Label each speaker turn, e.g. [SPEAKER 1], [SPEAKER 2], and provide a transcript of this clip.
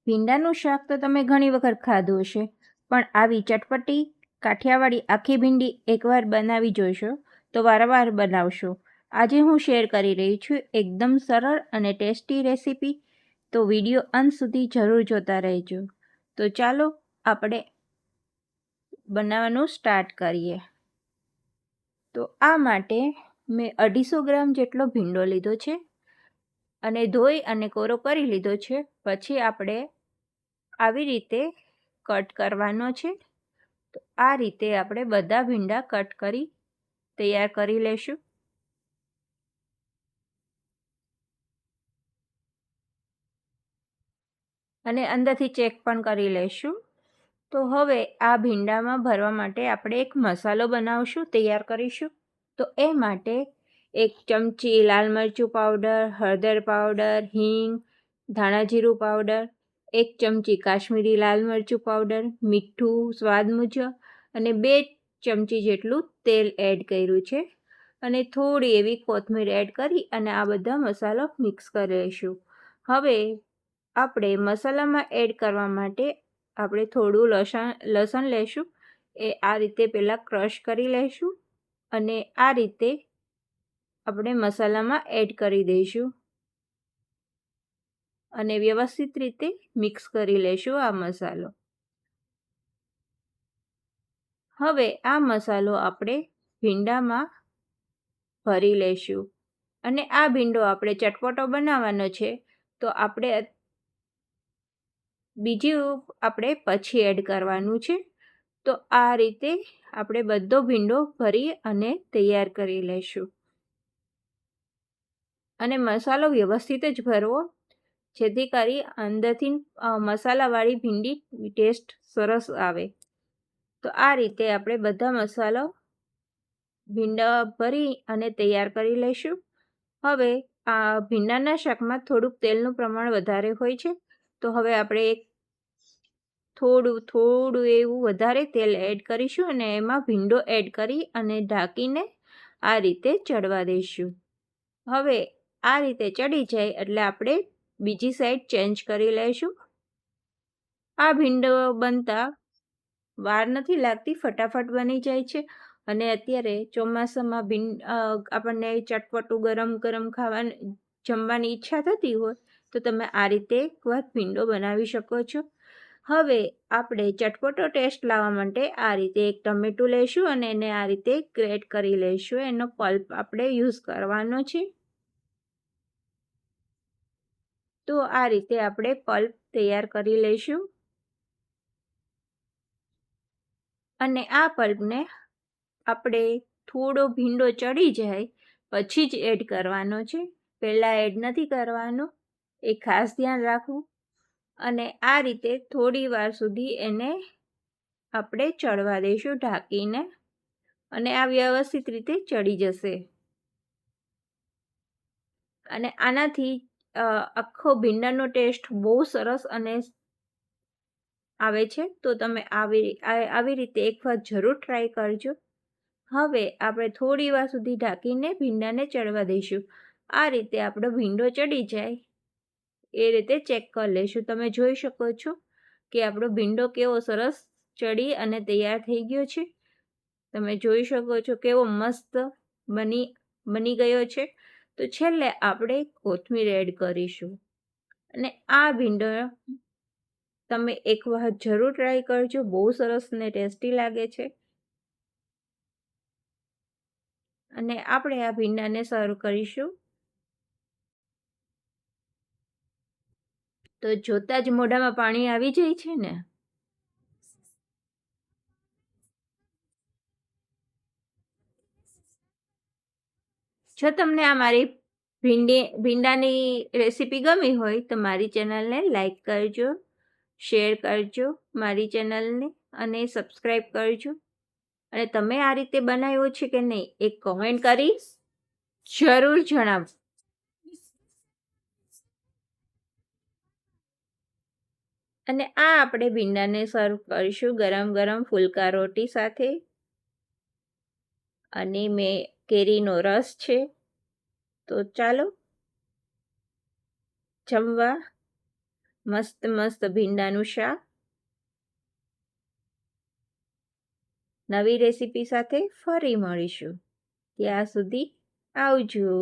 [SPEAKER 1] ભીંડાનું શાક તો તમે ઘણી વખત ખાધું હશે, પણ આવી ચટપટી કાઠિયાવાડી આખી ભીંડી એકવાર બનાવી જોઈશો તો વારંવાર બનાવશો. આજે હું શેર કરી રહી છું એકદમ સરળ અને ટેસ્ટી રેસીપી, તો વિડીયો અંત સુધી જરૂર જોતા રહેજો. તો ચાલો આપણે બનાવવાનું સ્ટાર્ટ કરીએ. તો આ માટે મેં 250 ગ્રામ જેટલો ભીંડો લીધો છે અને ધોઈ અને કોરો કરી લીધો છે. પછી આપણે આવી રીતે કટ કરવાનો છે. તો આ રીતે આપણે બધા ભીંડા કટ કરી તૈયાર કરી લેશું. અને અંદરથી ચેક પણ કરી લેશું. તો હવે આ ભીંડામાં ભરવા માટે આપણે એક મસાલો બનાવશું, તૈયાર કરીશું. તો એ માટે 1 ચમચી લાલ મરચું પાવડર, હળદર પાવડર, હિંગ, ધાણા જીરું પાવડર, 1 ચમચી કાશ્મીરી લાલ મરચું પાવડર, મીઠું સ્વાદ મુજબ અને 2 ચમચી જેટલું તેલ એડ કર્યું છે. અને થોડી એવી કોથમીર એડ કરી અને આ બધા મસાલો મિક્સ કરી લઈશું. હવે આપણે મસાલામાં એડ કરવા માટે આપણે થોડું લસણ લેશું. એ આ રીતે પહેલાં ક્રશ કરી લઈશું અને આ રીતે આપણે મસાલામાં એડ કરી દઈશું અને વ્યવસ્થિત રીતે મિક્સ કરી લેશું આ મસાલો. હવે આ મસાલો આપણે ભીંડામાં ભરી લેશું અને આ ભીંડો આપણે ચટપટો બનાવવાનો છે, તો આપણે પછી એડ કરવાનું છે. તો આ રીતે આપણે બધો ભીંડો ભરી અને તૈયાર કરી લઈશું. અને મસાલો વ્યવસ્થિત જ ભરવો, જેથી કરી અંદરથી મસાલાવાળી ભીંડી ટેસ્ટ સરસ આવે. તો આ રીતે આપણે બધા મસાલો ભીંડા ભરી અને તૈયાર કરી લઈશું. હવે આ ભીંડાના શાકમાં થોડુંક તેલનું પ્રમાણ વધારે હોય છે, તો હવે આપણે થોડું એવું વધારે તેલ એડ કરીશું અને એમાં ભીંડો એડ કરી અને ઢાંકીને આ રીતે ચડવા દઈશું. હવે આ રીતે ચડી જાય એટલે આપણે બીજી સાઈડ ચેન્જ કરી લઈશું. આ ભીંડો બનતા વાર નથી લાગતી, ફટાફટ બની જાય છે. અને અત્યારે ચોમાસામાં આપણને ચટપટું ગરમ ગરમ જમવાની ઈચ્છા થતી હોય તો તમે આ રીતે એકવાર ભીંડો બનાવી શકો છો. હવે આપણે ચટપટો ટેસ્ટ લાવવા માટે આ રીતે એક ટમેટું લઈશું અને એને આ રીતે ગ્રેટ કરી લઈશું. એનો પલ્પ આપણે યુઝ કરવાનો છે. તો આ રીતે આપણે પલ્પ તૈયાર કરી લઈશું અને આ પલ્પને આપણે થોડો ભીંડો ચડી જાય પછી જ એડ કરવાનો છે, પહેલાં એડ નથી કરવાનો, એ ખાસ ધ્યાન રાખવું. અને આ રીતે થોડી વાર સુધી એને આપણે ચડવા દઈશું ઢાંકીને અને આ વ્યવસ્થિત રીતે ચડી જશે. અને આનાથી આખો ભીંડાનો ટેસ્ટ બહુ સરસ અને આવે છે. તો તમે આવી રીતે એકવાર જરૂર ટ્રાય કરજો. હવે આપણે થોડી વાર સુધી ઢાંકીને ભીંડાને ચડવા દઈશું. આ રીતે આપણો ભીંડો ચડી જાય એ રીતે ચેક કરી લઈશું. તમે જોઈ શકો છો કે આપણો ભીંડો કેવો સરસ ચડી અને તૈયાર થઈ ગયો છે. તમે જોઈ શકો છો કેવો મસ્ત બની ગયો છે. તો છેલ્લે આપણે કોથમીર એડ કરીશું અને આ ભીંડો તમે એક વખત જરૂર ટ્રાય કરજો, બહુ સરસ ને ટેસ્ટી લાગે છે. અને આપણે આ ભીંડાને સર્વ કરીશું. તો જોતા જ મોઢામાં પાણી આવી જાય છે ને. જો તમને આ મારી ભીંડાની રેસીપી ગમી હોય તો મારી ચેનલને લાઈક કરજો, શેર કરજો મારી ચેનલને અને સબસ્ક્રાઈબ કરજો. અને તમે આ રીતે બનાવ્યો છે કે નહીં એ કોમેન્ટ કરી જરૂર જણાવો. અને આ આપણે ભીંડાને સર્વ કરીશું ગરમ ગરમ ફુલકા રોટી સાથે. અને મેં કેરીનો રસ છે. તો ચાલો જમવા મસ્ત મસ્ત ભીંડાનું શાક નવી રેસીપી સાથે ફરી મળીશું. ત્યાં સુધી આવજો.